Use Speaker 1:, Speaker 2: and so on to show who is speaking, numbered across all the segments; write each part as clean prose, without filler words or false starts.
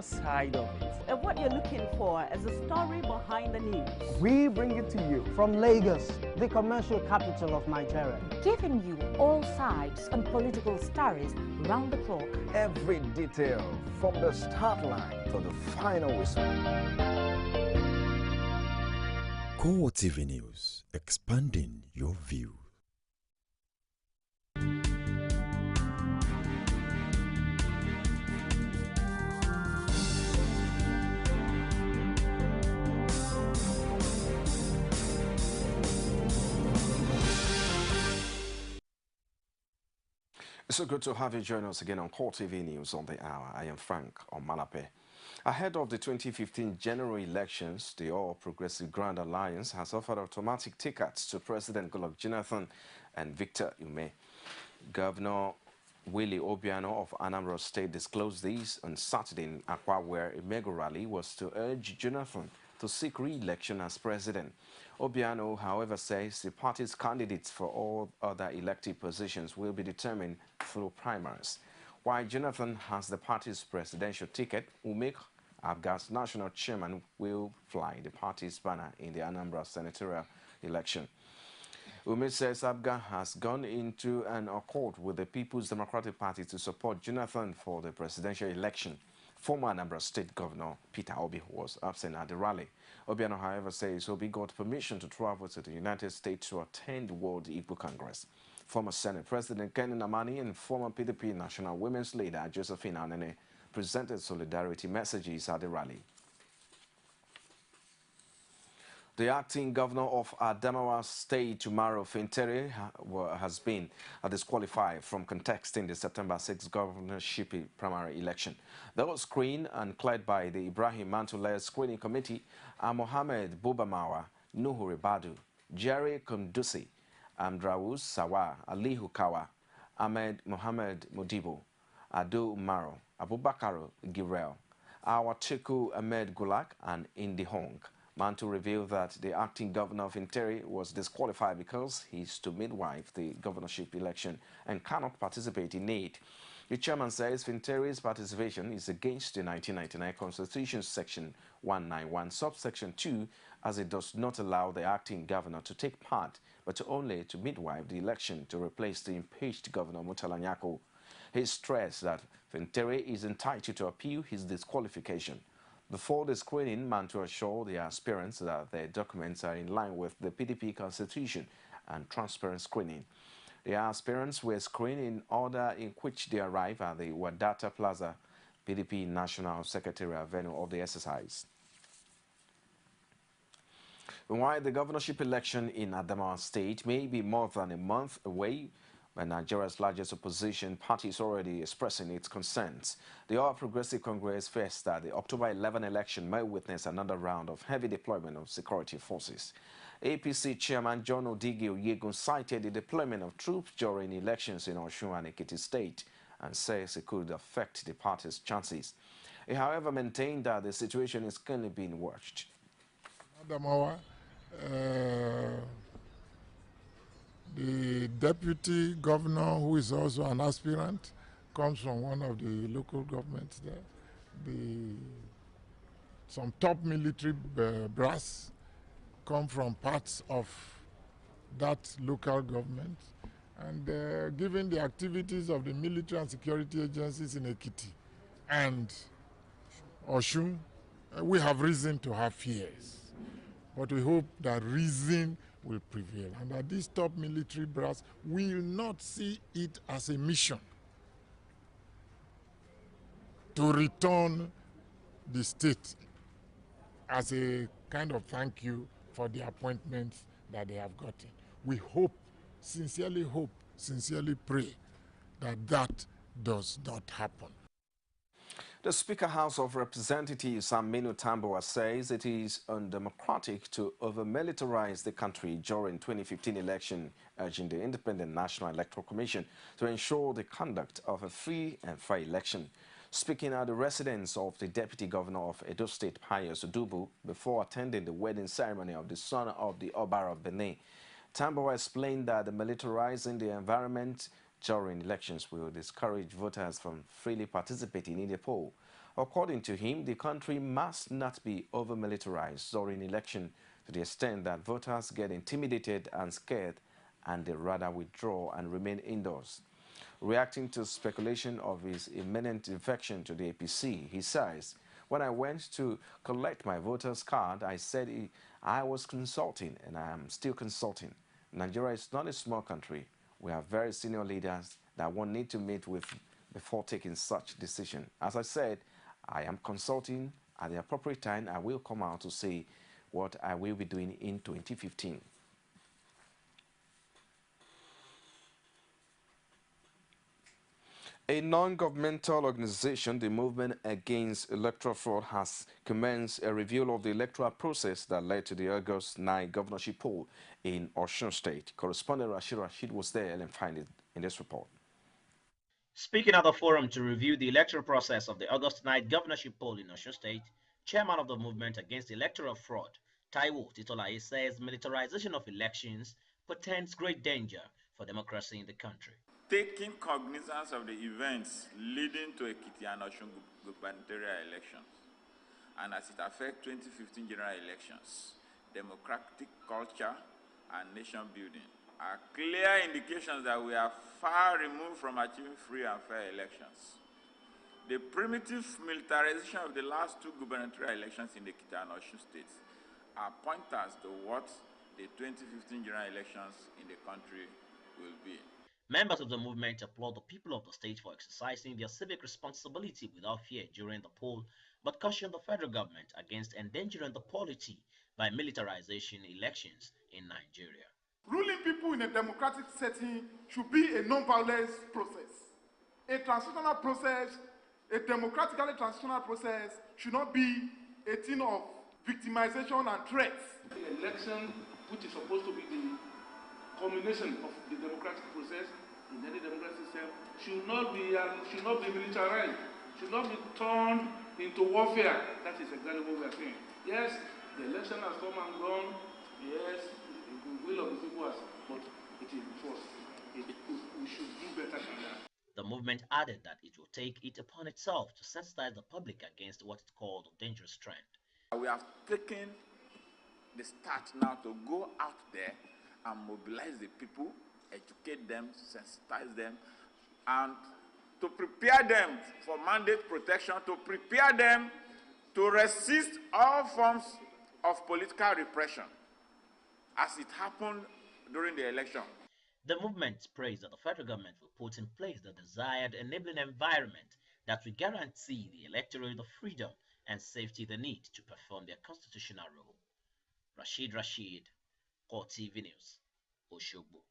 Speaker 1: Side of it.
Speaker 2: And what you're looking for is the story behind the news.
Speaker 1: We bring it to you
Speaker 3: from Lagos, the commercial capital of Nigeria,
Speaker 4: giving you all sides and political stories round the clock.
Speaker 5: Every detail from the start line to the final whistle.
Speaker 6: CoreTV News, expanding your view.
Speaker 7: It's so good to have you join us again on CoreTV News on the Hour. I am Frank Omalape. Ahead of the 2015 general elections, the All Progressive Grand Alliance has offered automatic tickets to President Goodluck Jonathan and Victor Ume. Governor Willie Obiano of Anambra State disclosed this on Saturday in Akwa, where a mega rally was to urge Jonathan to seek re-election as president. Obiano, however, says the party's candidates for all other elected positions will be determined through primaries. While Jonathan has the party's presidential ticket, Ume, Abga's national chairman, will fly the party's banner in the Anambra senatorial election. Ume says Abga has gone into an accord with the People's Democratic Party to support Jonathan for the presidential election. Former Anambra State Governor Peter Obi was absent at the rally. Obiano, however, says Obi got permission to travel to the United States to attend the World Igbo Congress. Former Senate President Ken Namani and former PDP National Women's Leader Josephine Anene presented solidarity messages at the rally. The acting governor of Adamawa State, Umaro Fintere, has been disqualified from contesting the September 6 governorship primary election. Those screened and cleared by the Ibrahim Mantu-led screening committee are Mohammed Bubamawa, Nuhu Ribadu, Jerry Kundusi, Amdrawus Sawa, Alihu Kawa, Ahmed Mohammed Modibo, Ado Umaro, Abubakar Girel, Awatiku Ahmed Gulak, and Indi Hong. Mantu revealed that the acting governor of Interior was disqualified because he is to midwife the governorship election and cannot participate in it. The chairman says Interior's participation is against the 1999 Constitution Section 191, subsection 2, as it does not allow the acting governor to take part, but only to midwife the election to replace the impeached governor Murtala Nyako. He stressed that Interior is entitled to appeal his disqualification. Before the screening, Mantu assured the aspirants that their documents are in line with the PDP constitution and transparent screening. The aspirants were screened in order in which they arrived at the Wadata Plaza PDP National Secretariat venue of the exercise. While the governorship election in Adamawa State may be more than a month away, when Nigeria's largest opposition party is already expressing its concerns, the All Progressive Congress fears that the October 11 election may witness another round of heavy deployment of security forces. APC Chairman John Odigi Oyegun cited the deployment of troops during elections in Osun and Ekiti State and says it could affect the party's chances. He, however, maintained that the situation is currently being watched.
Speaker 8: Adamawa, the deputy governor, who is also an aspirant, comes from one of the local governments there. Some top military brass come from parts of that local government. And given the activities of the military and security agencies in Ekiti and Osun, we have reason to have fears. But we hope that reason will prevail and that this top military brass will not see it as a mission to return the state as a kind of thank you for the appointments that they have gotten. We hope, sincerely pray that that does not happen.
Speaker 7: The Speaker House of Representatives, Aminu Tambuwa, says it is undemocratic to over-militarize the country during 2015 election, urging the Independent National Electoral Commission to ensure the conduct of a free and fair election. Speaking at the residence of the Deputy Governor of Edo State, Pius Udubu, before attending the wedding ceremony of the son of the Oba of Benin, Tambuwa explained that the militarizing the environment during elections will discourage voters from freely participating in the poll. According to him, the country must not be over-militarized during election to the extent that voters get intimidated and scared and they rather withdraw and remain indoors. Reacting to speculation of his imminent defection to the APC, he says, "When I went to collect my voter's card, I said I was consulting and I am still consulting. Nigeria is not a small country. We have very senior leaders that one need to meet with before taking such decision. As I said, I am consulting. At the appropriate time, I will come out to say what I will be doing in 2015. A non-governmental organization, the Movement Against Electoral Fraud, has commenced a review of the electoral process that led to the August 9 governorship poll in Osun State. Correspondent Rashid was there and find it in this report.
Speaker 9: Speaking at the forum to review the electoral process of the August 9 governorship poll in Osun State, chairman of the Movement Against Electoral Fraud, Taiwo Titolaye, says militarization of elections portends great danger for democracy in the country.
Speaker 10: Taking cognizance of the events leading to Ekiti and Osun gubernatorial elections, and as it affects 2015 general elections, democratic culture and nation building are clear indications that we are far removed from achieving free and fair elections. The primitive militarization of the last two gubernatorial elections in the Ekiti and Osun states are pointers to what the 2015 general elections in the country will be.
Speaker 9: Members of the movement applaud the people of the state for exercising their civic responsibility without fear during the poll, but caution the federal government against endangering the polity by militarization elections in Nigeria.
Speaker 11: Ruling people in a democratic setting should be a non-violence process. A transitional process, a democratically transitional process, should not be a thing of victimization and threats.
Speaker 12: The election, which is supposed to be the culmination of the democratic process in any democratic system, should not be militarized, should not be turned into warfare. That is exactly what we are saying. Yes, the election has come and gone. Yes, the will of the people has, but it is forced. We should do better than that.
Speaker 9: The movement added that it will take it upon itself to sensitize the public against what it called a dangerous trend.
Speaker 10: We have taken the start now to go out there and mobilize the people, educate them, sensitize them, and to prepare them for mandate protection, to prepare them to resist all forms of political repression, as it happened during the election.
Speaker 9: The movement prays that the federal government will put in place the desired enabling environment that will guarantee the electorate the freedom and safety they need to perform their constitutional role. Rashid, CoreTV News, Oshogbo.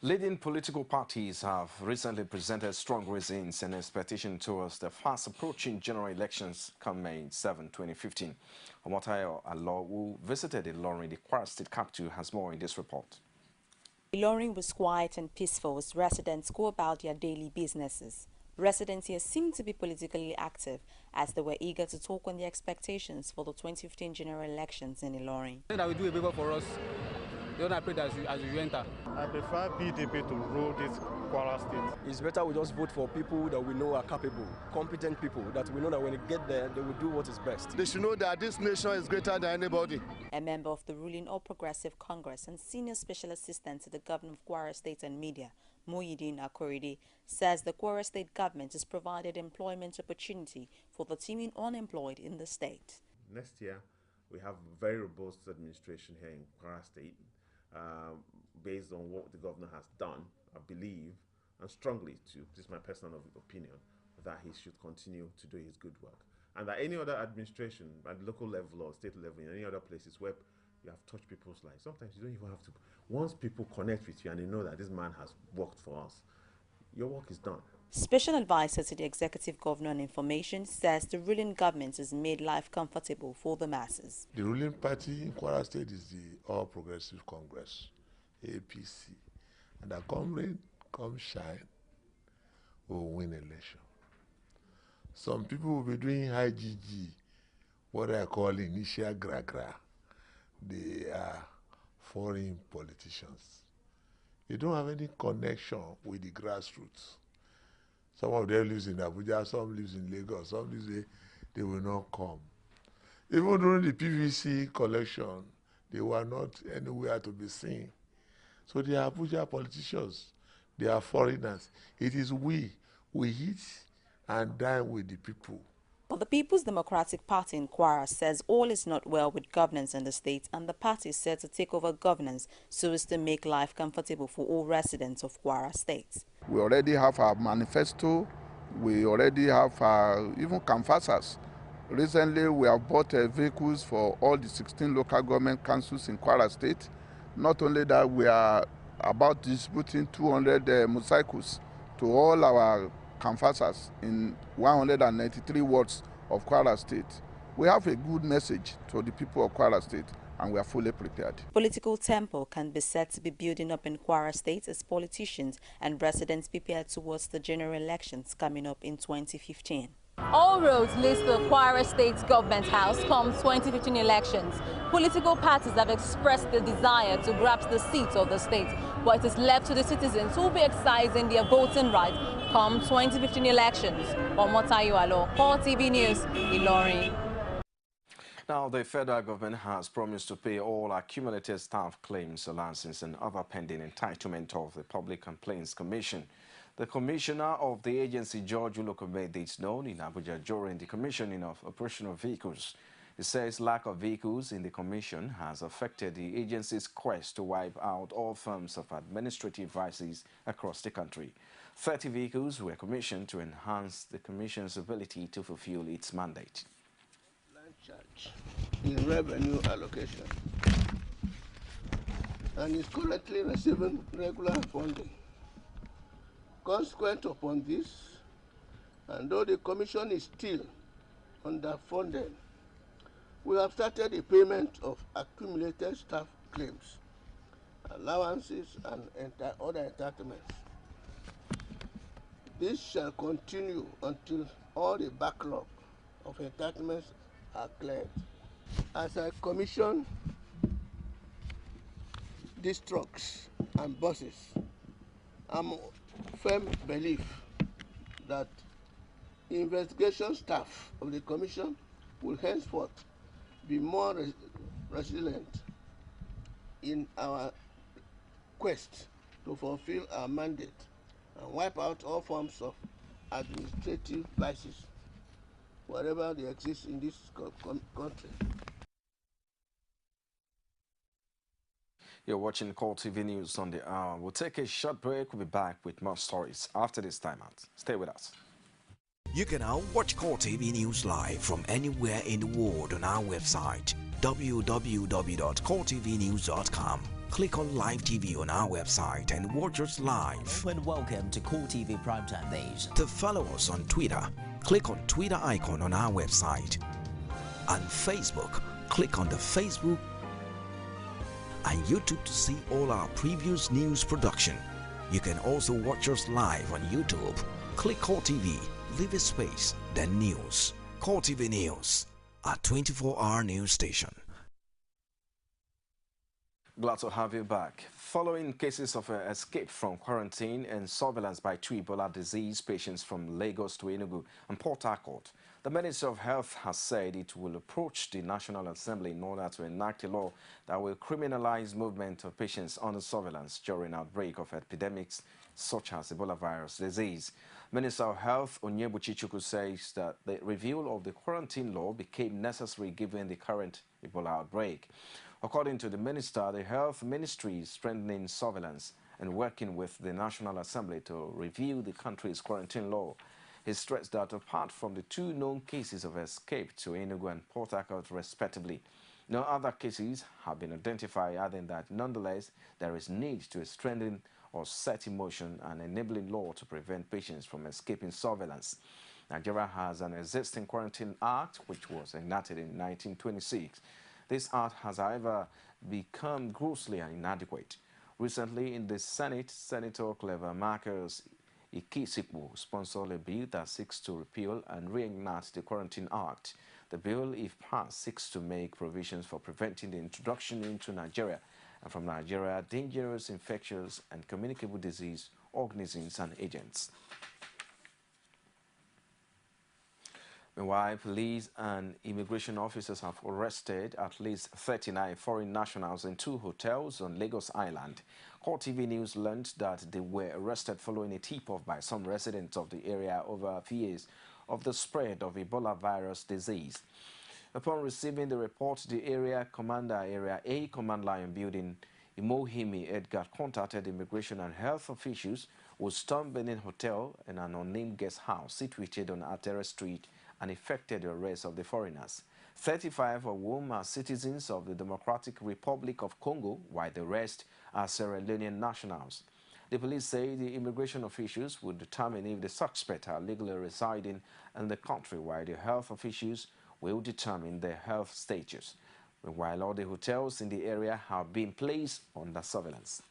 Speaker 7: Leading political parties have recently presented strong reasons and expectation towards the fast approaching general elections come May 7, 2015. Omotayo Alo, who visited Ilorin, the Kwara State capital, has more in this report.
Speaker 13: Ilorin was quiet and peaceful as residents go about their daily businesses. Residents here seemed to be politically active as they were eager to talk on the expectations for the 2015 general elections in Ilorin.
Speaker 14: That will do a favor for us. The other pray that as you enter.
Speaker 15: I prefer PDP to rule this Kwara State.
Speaker 16: It's better we just vote for people that we know are capable, competent people, that we know that when they get there, they will do what is best.
Speaker 15: They should know that this nation is greater than anybody.
Speaker 13: A member of the ruling All Progressive Congress and senior special assistant to the governor of Kwara State and Media, Muhyiddin Akorede, says the Kwara State government has provided employment opportunity for the teeming unemployed in the state.
Speaker 17: Next year, we have very robust administration here in Kwara State. Based on what the governor has done, I believe, and strongly too, this is my personal opinion, that he should continue to do his good work. And that any other administration, at local level or state level, in any other places where you have touched people's lives, sometimes you don't even have to. Once people connect with you and they know that this man has worked for us, your work is done.
Speaker 13: Special advisor to the executive governor on information says the ruling government has made life comfortable for the masses.
Speaker 8: The ruling party in Kwara State is the All Progressive Congress, APC. And that come rain, come shine, will win election. Some people will be doing high GG, what I call initial gra-gra. They are foreign politicians. They don't have any connection with the grassroots. Some of them lives in Abuja, some lives in Lagos, some lives they will not come. Even during the PVC collection, they were not anywhere to be seen. So they are Abuja politicians. They are foreigners. It is we eat and dine with the people.
Speaker 13: But the People's Democratic Party in Kwara says all is not well with governance in the state, and the party is set to take over governance so as to make life comfortable for all residents of Kwara State.
Speaker 18: We already have our manifesto. We already have even canvassers. Recently, we have bought vehicles for all the 16 local government councils in Kwara State. Not only that, we are about distributing 200 motorcycles to all our canvassers in 193 wards of Kwara State. We have a good message to the people of Kwara State, and we are fully prepared.
Speaker 13: Political tempo can be said to be building up in Kwara State as politicians and residents prepare towards the general elections coming up in 2015.
Speaker 19: All roads lead to the Kwara State Government House come 2015 elections. Political parties have expressed the desire to grasp the seats of the state, but it is left to the citizens who will be exercising their voting right come 2015 elections. Omotayo Alo, CoreTV News, Ilorin.
Speaker 7: Now, the federal government has promised to pay all accumulated staff claims, allowances, and other pending entitlement of the Public Complaints Commission. The commissioner of the agency, George Uloko, made this known in Abuja during the commissioning of operational vehicles. He says lack of vehicles in the commission has affected the agency's quest to wipe out all forms of administrative vices across the country. 30 vehicles were commissioned to enhance the commission's ability to fulfill its mandate.
Speaker 20: Charge in revenue allocation and is currently receiving regular funding. Consequent upon this, and though the commission is still underfunded, we have started the payment of accumulated staff claims, allowances, and other entitlements. This shall continue until all the backlog of entitlements are cleared. As I commission these trucks and buses, I'm firm belief that the investigation staff of the commission will henceforth be more resilient in our quest to fulfill our mandate and wipe out all forms of administrative vices wherever they exist in this country.
Speaker 7: You're watching CoreTV News on the hour. We'll take a short break. We'll be back with more stories after this timeout. Stay with us.
Speaker 21: You can now watch CoreTV News live from anywhere in the world on our website, www.coretvnews.com. Click on Live TV on our website and watch us live.
Speaker 22: And welcome to CoreTV Primetime Days.
Speaker 21: To follow us on Twitter, click on Twitter icon on our website. On Facebook, click on the Facebook and YouTube to see all our previous news production. You can also watch us live on YouTube. Click CoreTV, leave a space, then News. CoreTV News, a 24-hour news station.
Speaker 7: Glad to have you back. Following cases of escape from quarantine and surveillance by 2 Ebola disease patients from Lagos to Enugu and Port Harcourt, the Ministry of Health has said it will approach the National Assembly in order to enact a law that will criminalize movement of patients under surveillance during outbreak of epidemics such as Ebola virus disease. Minister of Health Onyebuchi Chukwu says that the review of the quarantine law became necessary given the current Ebola outbreak. According to the minister, the Health Ministry is strengthening surveillance and working with the National Assembly to review the country's quarantine law. He stressed that apart from the 2 known cases of escape to Enugu and Port Harcourt respectively, no other cases have been identified, adding that nonetheless there is need to strengthen or set in motion an enabling law to prevent patients from escaping surveillance. Nigeria has an existing Quarantine Act which was enacted in 1926. This act has, however, become grossly inadequate. Recently, in the Senate, Senator Clever Marcus Ikisipu sponsored a bill that seeks to repeal and reenact the Quarantine Act. The bill, if passed, seeks to make provisions for preventing the introduction into Nigeria and from Nigeria dangerous infectious and communicable disease organisms and agents. Meanwhile, police and immigration officers have arrested at least 39 foreign nationals in 2 hotels on Lagos Island. CoreTV News learned that they were arrested following a tip-off by some residents of the area over fears of the spread of Ebola virus disease. Upon receiving the report, the Area A Command Line building Imohimi Edgar contacted immigration and health officials who stormed Benin Hotel and an unnamed guest house situated on Atere Street and effected the arrest of the foreigners. 35 of whom are citizens of the Democratic Republic of Congo, while the rest are Sierra Leonean nationals. The police say the immigration officials would determine if the suspects are legally residing in the country, while the health officials will determine their health status. Meanwhile, all the hotels in the area have been placed under surveillance.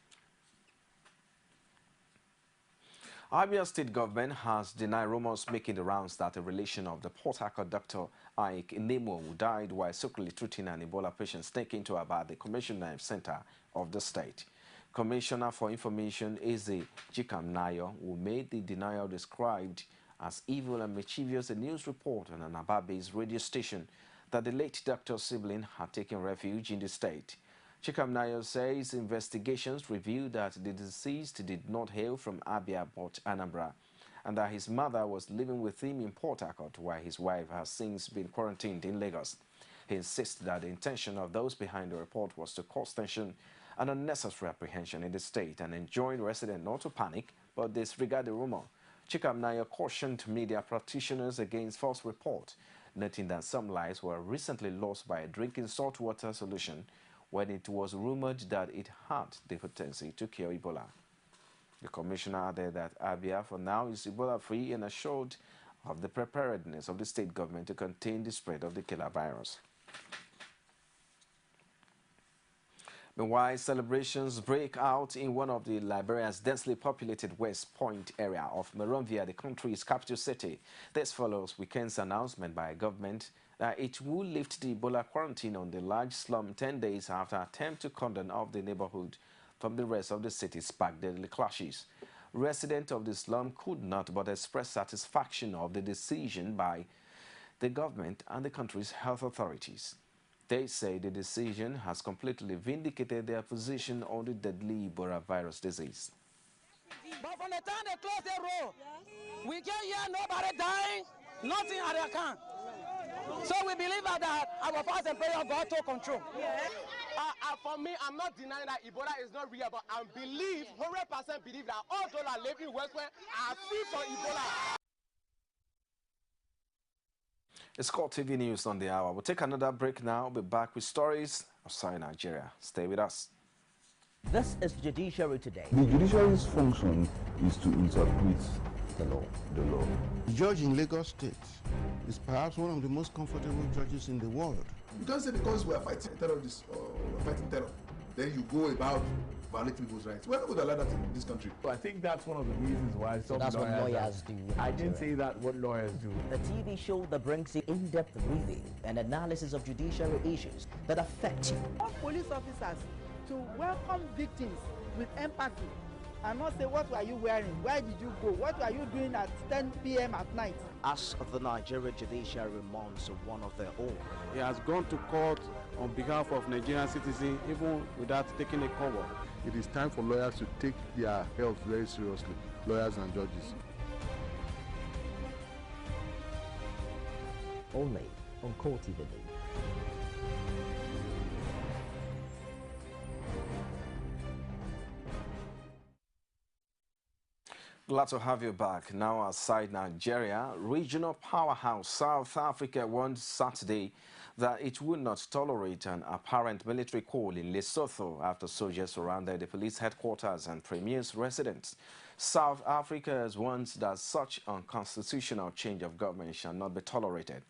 Speaker 7: Abia State government has denied rumors making the rounds that a relation of the Port Harcourt Dr. Ike Inemo, who died while secretly treating an Ebola patient, taken to about the Commissioner Center of the state. Commissioner for Information Eze Chikam-Nayo, who made the denial described as evil and mischievous, a news report on an Aba-based radio station that the late doctor's sibling had taken refuge in the state. Chikam-Nayo says investigations revealed that the deceased did not hail from Abia but Anambra, and that his mother was living with him in Port Harcourt while his wife has since been quarantined in Lagos. He insists that the intention of those behind the report was to cause tension and unnecessary apprehension in the state and enjoin residents not to panic but disregard the rumor. Chikam-Nayo cautioned media practitioners against false reports, noting that some lives were recently lost by drinking saltwater solution when it was rumored that it had the potency to cure Ebola. The commissioner added that Abia for now is Ebola-free and assured of the preparedness of the state government to contain the spread of the killer virus. Meanwhile, celebrations break out in one of the Liberia's densely populated West Point area of Monrovia, the country's capital city. This follows weekend's announcement by government that it will lift the Ebola quarantine on the large slum 10 days after attempt to cordon off the neighborhood from the rest of the city sparked deadly clashes. Residents of the slum could not but express satisfaction of the decision by the government and the country's health authorities. They say the decision has completely vindicated their position on the deadly Ebola virus disease.
Speaker 1: But from the time they close the road, we can't hear nobody dying, nothing at their camp. So we believe that our fast and prayer God took control.
Speaker 2: For me, I'm not denying that Ebola is not real, but I believe, 100% believe that all those that live in West Point are free from Ebola.
Speaker 7: It's CoreTV News on the hour. We'll take another break now. We'll be back with stories outside Nigeria. Stay with us.
Speaker 22: This is Judiciary Today.
Speaker 23: The judiciary's function is to interpret the law.
Speaker 24: The judge in Lagos State is perhaps one of the most comfortable judges in the world.
Speaker 25: You can't say because we are fighting terrorists or we're fighting terror, then you go about violating people's rights. We're not going to allow that in this country.
Speaker 26: I think that's one of the reasons why some
Speaker 22: that's what lawyers do.
Speaker 26: I didn't say that what lawyers do.
Speaker 22: The TV show that brings you in-depth review and analysis of judiciary issues that affect you.
Speaker 27: I want police officers to welcome victims with empathy and not say, what were you wearing? Where did you go? What were you doing at 10 p.m. at night?
Speaker 22: As the Nigeria judiciary mourns one of their own.
Speaker 15: He has gone to court on behalf of Nigerian citizens even without taking a cover.
Speaker 23: It is time for lawyers to take their health very seriously, lawyers and judges.
Speaker 22: Only on CoreTV.
Speaker 7: Glad to have you back. Now outside Nigeria, regional powerhouse South Africa warned Saturday that it would not tolerate an apparent military coup in Lesotho after soldiers surrounded the police headquarters and premier's residence. South Africa has warned that such unconstitutional change of government shall not be tolerated.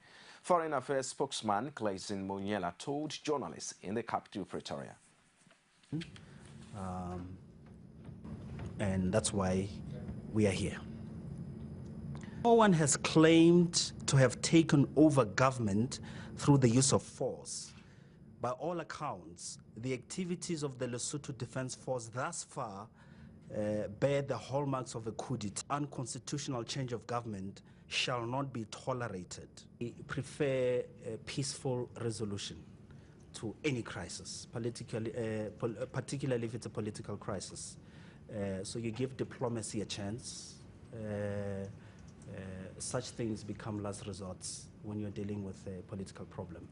Speaker 7: Foreign Affairs spokesman Clayton Monyela told journalists in the capital, Pretoria.
Speaker 28: And that's why we are here. No one has claimed to have taken over government through the use of force. By all accounts, the activities of the Lesotho Defense Force thus far bear the hallmarks of a coup d'etat. Unconstitutional change of government shall not be tolerated. We prefer a peaceful resolution to any crisis, particularly if it's a political crisis. So you give diplomacy a chance. Such things become last resorts when you're dealing with a political problem.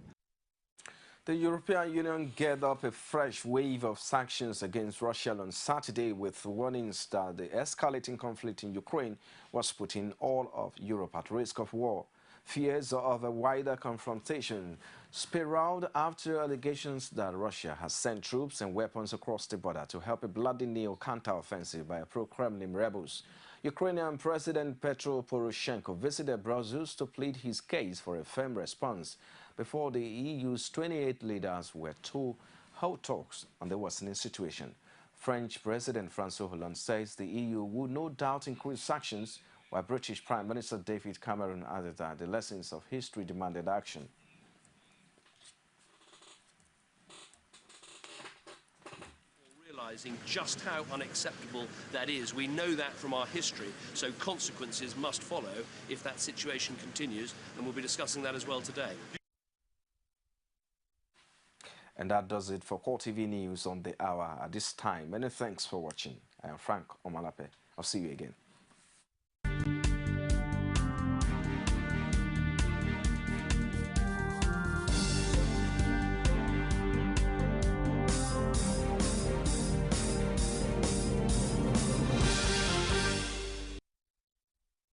Speaker 7: The European Union geared up a fresh wave of sanctions against Russia on Saturday with warnings that the escalating conflict in Ukraine was putting all of Europe at risk of war. Fears of a wider confrontation spiraled after allegations that Russia has sent troops and weapons across the border to help a bloody neo-counter-offensive by pro-Kremlin rebels. Ukrainian President Petro Poroshenko visited Brussels to plead his case for a firm response before the EU's 28 leaders were to hold talks on the worsening situation. French President François Hollande says the EU would no doubt increase sanctions, while British Prime Minister David Cameron added that the lessons of history demanded action.
Speaker 3: Realizing just how unacceptable that is. We know that from our history, so consequences must follow if that situation continues, and we'll be discussing that as well today.
Speaker 7: And that does it for CoreTV News on the hour at this time. Many thanks for watching. I am Frank Omalape. I'll see you again.